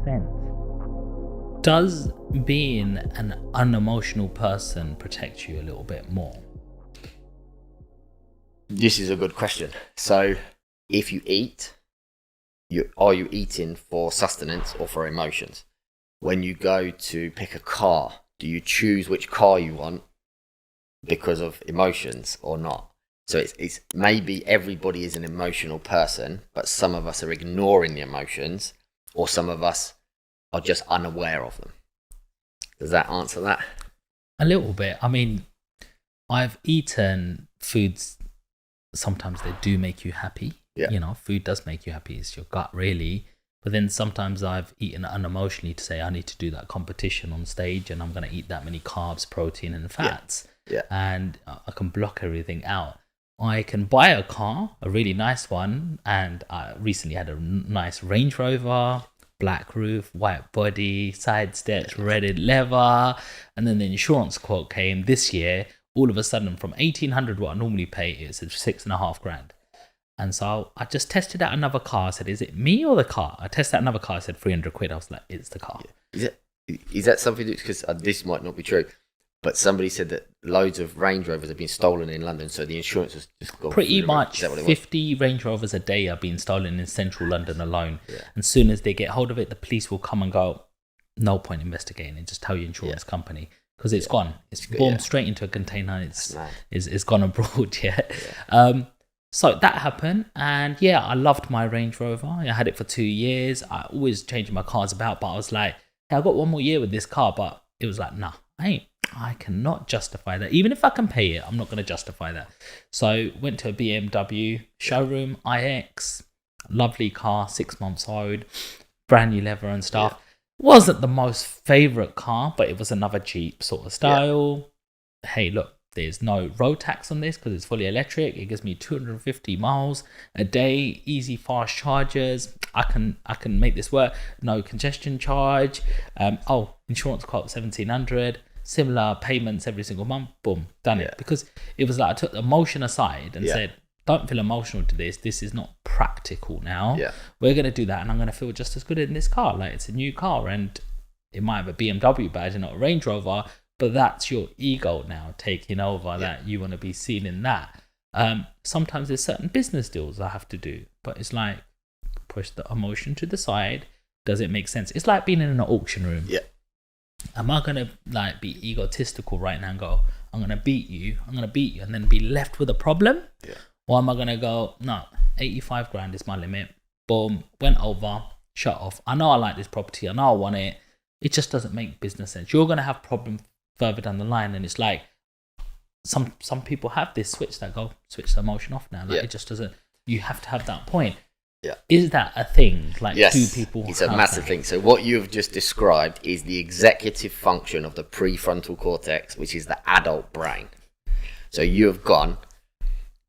sense. Does being an unemotional person protect you a little bit more? This is a good question. So if you eat, are you eating for sustenance or for emotions? When you go to pick a car, do you choose which car you want because of emotions or not? So it's maybe everybody is an emotional person, but some of us are ignoring the emotions, or some of us are just unaware of them. Does that answer that? A little bit. I mean, I've eaten foods, sometimes they do make you happy. Yeah. You know, food does make you happy. It's your gut, really. But then sometimes I've eaten unemotionally to say I need to do that competition on stage and I'm going to eat that many carbs, protein and fats. Yeah. And I can block everything out. I can buy a car, a really nice one, and I recently had a nice Range Rover, black roof, white body, side steps, redded leather, and then the insurance quote came this year. All of a sudden, from $1,800 what I normally pay, it's $6,500. And so I just tested out another car. I said, "Is it me or the car?" I tested out another car. I said, £300. I was like, "It's the car." Is that something? Because this might not be true, but somebody said that loads of Range Rovers have been stolen in London, so the insurance was just gone. Pretty much 50 Range Rovers a day are being stolen in central London alone. Yeah. And as soon as they get hold of it, the police will come and go, no point investigating it, just tell your insurance company. Because it's gone. It's bombed straight into a container. It's gone abroad, So that happened. And I loved my Range Rover. I had it for 2 years. I always changed my cars about, but I was like, hey, I got 1 more year with this car. But it was like, nah, I cannot justify that. Even if I can pay it, I'm not going to justify that. So went to a BMW showroom, iX, lovely car, 6 months old, brand new leather and stuff. Wasn't the most favorite car, but it was another Jeep sort of style. Hey, look, there's no road tax on this because it's fully electric. It gives me 250 miles a day, easy fast chargers. I can make this work. No congestion charge. Insurance quote $1,700. Similar payments every single month. Boom, done it. Because it was like I took the emotion aside and said, don't feel emotional to this. This is not practical now. We're going to do that, and I'm going to feel just as good in this car. Like, it's a new car, and it might have a BMW badge and not a Range Rover, but that's your ego now taking over, that you want to be seen in that. Sometimes there's certain business deals I have to do, but it's like, push the emotion to the side. Does it make sense? It's like being in an auction room. Am I going to like be egotistical right now and go, I'm going to beat you, and then be left with a problem? Or am I going to go, no, 85 grand is my limit. Boom, went over, shut off. I know I like this property. I know I want it. It just doesn't make business sense. You're going to have problems further down the line. And it's like, some people have this switch that go, switch the emotion off now. Like, it just doesn't, you have to have that point. Is that a thing? Like, do people it's a massive thing. So what you've just described is the executive function of the prefrontal cortex, which is the adult brain. So you have gone,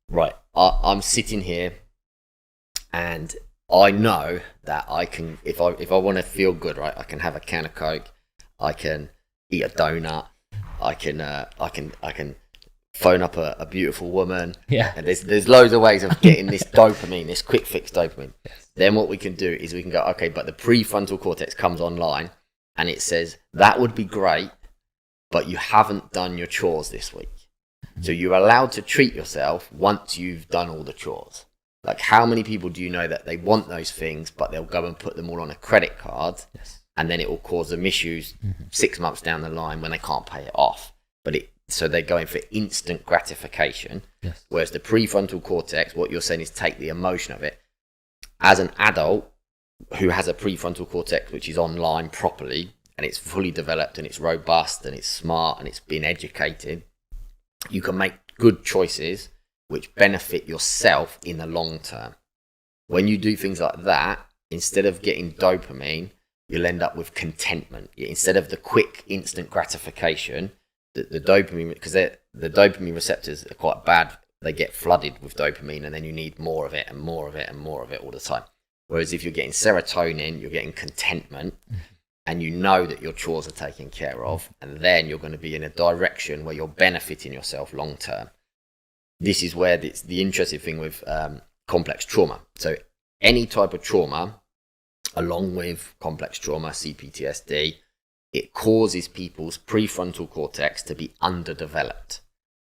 right, I'm sitting here and I know that I can, if I want to feel good, right, I can have a can of Coke, I can eat a donut, I can phone up a beautiful woman. And there's loads of ways of getting this dopamine, this quick fix dopamine. Then what we can do is we can go, okay, but the prefrontal cortex comes online and it says, that would be great, but you haven't done your chores this week. So you're allowed to treat yourself once you've done all the chores. Like, how many people do you know that they want those things, but they'll go and put them all on a credit card, and then it will cause them issues 6 months down the line when they can't pay it off. So they're going for instant gratification, whereas the prefrontal cortex, what you're saying is take the emotion of it. As an adult who has a prefrontal cortex which is online properly, and it's fully developed, and it's robust, and it's smart, and it's been educated, you can make good choices which benefit yourself in the long term. When you do things like that, instead of getting dopamine, you'll end up with contentment. Instead of the quick instant gratification, the dopamine, because the dopamine receptors are quite bad, they get flooded with dopamine, and then you need more of it and more of it and more of it all the time. Whereas if you're getting serotonin, you're getting contentment, and you know that your chores are taken care of, and then you're going to be in a direction where you're benefiting yourself long term. This is where it's the interesting thing with complex trauma. So any type of trauma, along with complex trauma, CPTSD, it causes people's prefrontal cortex to be underdeveloped.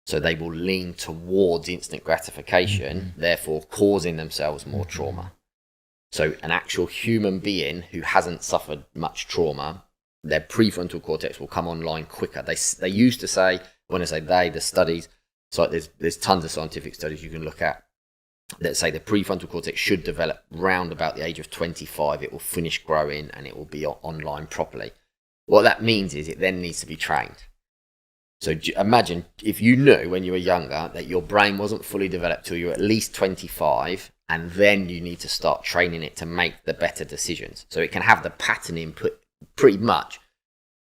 So they will lean towards instant gratification, therefore causing themselves more trauma. So an actual human being who hasn't suffered much trauma, their prefrontal cortex will come online quicker. They used to say, when I say they, the studies, so there's tons of scientific studies you can look at that say the prefrontal cortex should develop round about the age of 25. It will finish growing and it will be online properly. What that means is it then needs to be trained. So imagine if you knew when you were younger that your brain wasn't fully developed till you were at least 25, and then you need to start training it to make the better decisions. So it can have the pattern input pretty much.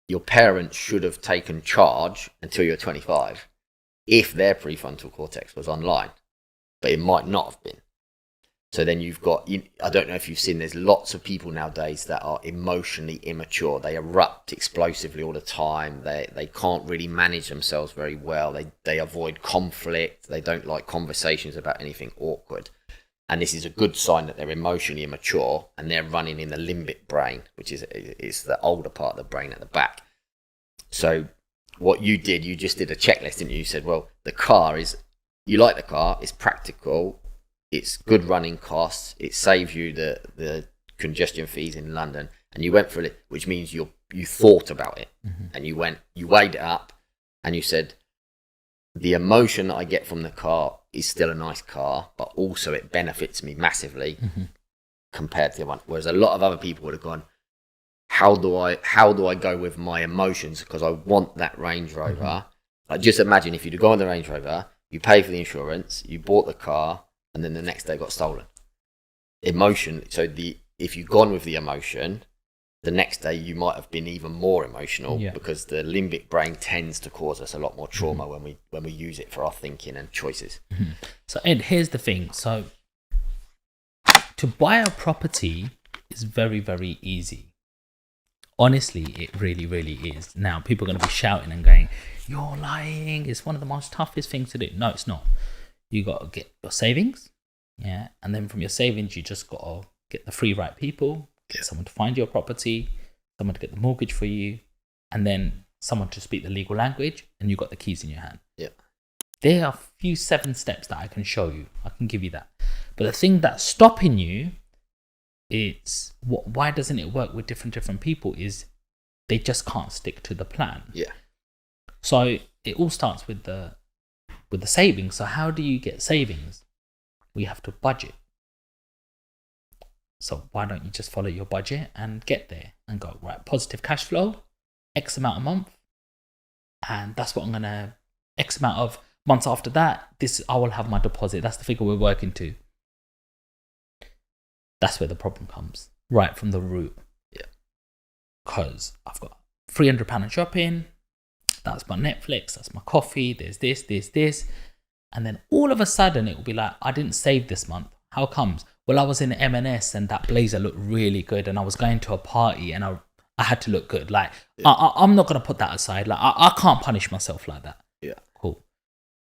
Your parents should have taken charge until you're 25 if their prefrontal cortex was online, but it might not have been. So then you've got, I don't know if you've seen, there's lots of people nowadays that are emotionally immature. They erupt explosively all the time. They can't really manage themselves very well. They avoid conflict. They don't like conversations about anything awkward. And this is a good sign that they're emotionally immature and they're running in the limbic brain, which is the older part of the brain at the back. So what you did, you just did a checklist, didn't you? You said, well, you like the car, it's practical, it's good running costs, it saves you the congestion fees in London, and you went for it, which means you thought about it, and you weighed it up, and you said, the emotion that I get from the car is still a nice car, but also it benefits me massively compared to the one. Whereas a lot of other people would have gone, how do I go with my emotions because I want that Range Rover? Like, just imagine if you'd go on the Range Rover, you pay for the insurance, you bought the car, and then the next day got stolen. Emotion. So if you'd gone with the emotion, the next day you might have been even more emotional because the limbic brain tends to cause us a lot more trauma when we use it for our thinking and choices. So Ed, here's the thing. So to buy a property is very, very easy. Honestly, it really, really is. Now, people are going to be shouting and going, you're lying. It's one of the most toughest things to do. No, it's not. You got to get your savings. Yeah. And then from your savings, you just got to get the free right people, get someone to find your property, someone to get the mortgage for you, and then someone to speak the legal language, and you got the keys in your hand. Yeah. There are a few 7 steps that I can show you. I can give you that. But the thing that's stopping you, it's why doesn't it work with different people is they just can't stick to the plan. Yeah. So it all starts with the savings. So how do you get savings? We have to budget. So why don't you just follow your budget and get there and go, right, positive cash flow, X amount a month. And that's what I'm going to, X amount of months after that, I will have my deposit. That's the figure we're working to. That's where the problem comes, right from the root. Yeah. Because I've got £300 in shopping, that's my Netflix, that's my coffee, there's this. And then all of a sudden it will be like, I didn't save this month. How comes? Well, I was in M&S and that blazer looked really good and I was going to a party and I had to look good. Like, I'm not going to put that aside. Like, I can't punish myself like that. Yeah. Cool.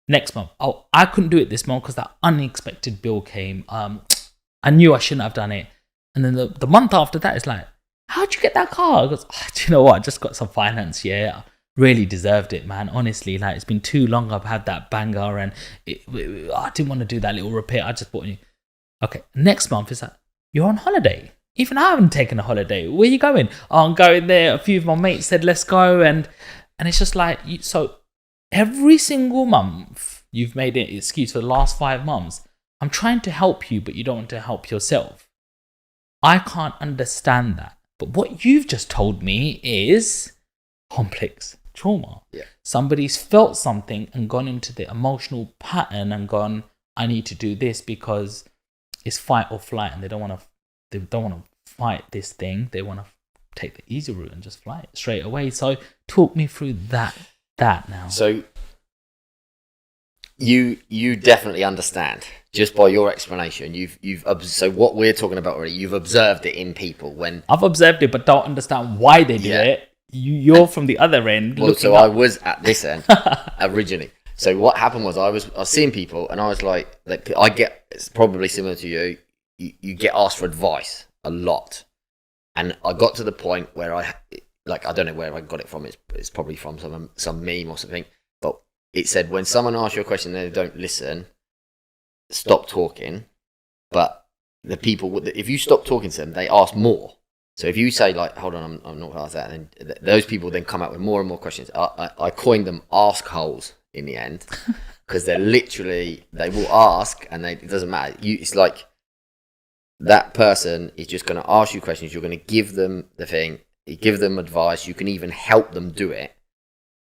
Next month, I couldn't do it this month because that unexpected bill came. I knew I shouldn't have done it. And then the month after that, it's like, how'd you get that car? I goes, do you know what? I just got some finance. Yeah, really deserved it, man. Honestly, like, it's been too long. I've had that banger and I didn't want to do that little repair. I just bought it. Okay, next month is like, you're on holiday. Even I haven't taken a holiday. Where are you going? Oh, I'm going there. A few of my mates said, let's go. And it's just like, so every single month, you've made an excuse for the last 5 months. I'm trying to help you, but you don't want to help yourself. I can't understand that. But what you've just told me is complex trauma. Yeah. Somebody's felt something and gone into the emotional pattern and gone, I need to do this because it's fight or flight, and they don't want to fight this thing. They want to take the easy route and just fly it straight away. So talk me through that now. So you definitely understand just by your explanation. So what we're talking about already, you've observed it in people when I've observed it, but don't understand why they do it. You're from the other end. Well, so I was at this end originally. So what happened was I was seeing people and I was like I get, it's probably similar to you. You get asked for advice a lot. And I got to the point where I don't know where I got it from. It's probably from some meme or something. But it said, when someone asks you a question and they don't listen, stop talking. But the people, if you stop talking to them, they ask more. So if you say, like, hold on, I'm not going to ask that, and then those people then come out with more and more questions. I coined them ask holes in the end, because they will ask, and it doesn't matter. It's like that person is just going to ask you questions. You're going to give them the thing, you give them advice. You can even help them do it,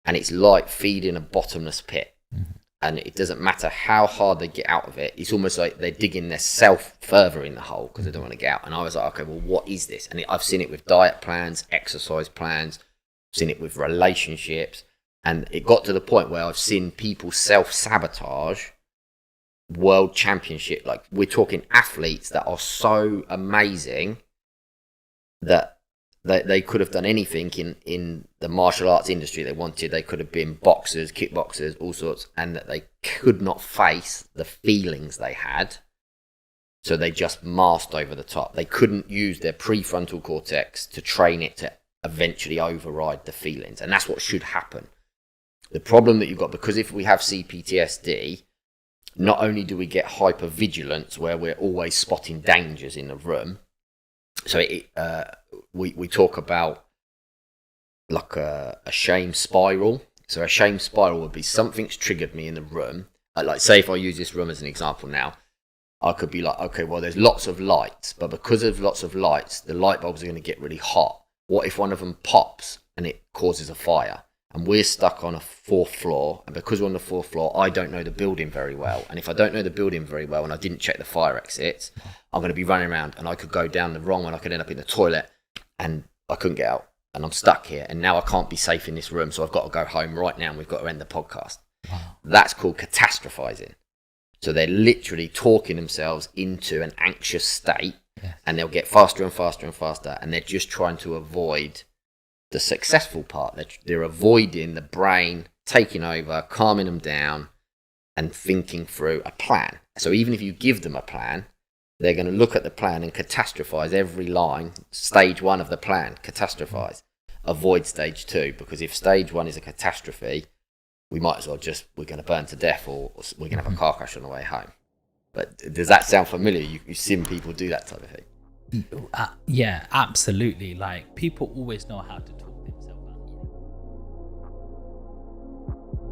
and it's like feeding a bottomless pit. Mm-hmm. And it doesn't matter how hard they get out of it. It's almost like they're digging themselves further in the hole because they don't want to get out. And I was like, okay, well, what is this? And I've seen it with diet plans, exercise plans, I've seen it with relationships. And it got to the point where I've seen people self-sabotage world championship. Like, we're talking athletes that are so amazing that they could have done anything in the martial arts industry they wanted. They could have been boxers, kickboxers, all sorts, and that they could not face the feelings they had. So they just masked over the top. They couldn't use their prefrontal cortex to train it to eventually override the feelings. And that's what should happen. The problem that you've got, because if we have CPTSD, not only do we get hypervigilance, where we're always spotting dangers in the room. So we talk about like a shame spiral. So a shame spiral would be something's triggered me in the room. Like, say if I use this room as an example now, I could be like, okay, well, there's lots of lights, but because of lots of lights, the light bulbs are going to get really hot. What if one of them pops and it causes a fire? And we're stuck on a 4th floor, and because we're on the 4th floor, I don't know the building very well. And if I don't know the building very well and I didn't check the fire exits, I'm going to be running around, and I could go down the wrong one. I could end up in the toilet, and I couldn't get out, and I'm stuck here. And now I can't be safe in this room, so I've got to go home right now, and we've got to end the podcast. Wow. That's called catastrophizing. So they're literally talking themselves into an anxious state, yes. And they'll get faster and faster and faster, and they're just trying to avoid the successful part. They're avoiding the brain taking over, calming them down, and thinking through a plan. So even if you give them a plan, they're going to look at the plan and catastrophize every line. Stage 1 of the plan, catastrophize. Avoid stage 2, because if stage 1 is a catastrophe, we might as well we're going to burn to death, or we're going to have a car crash on the way home. But does that sound familiar? You've seen people do that type of thing. Yeah, absolutely. Like, people always know how to talk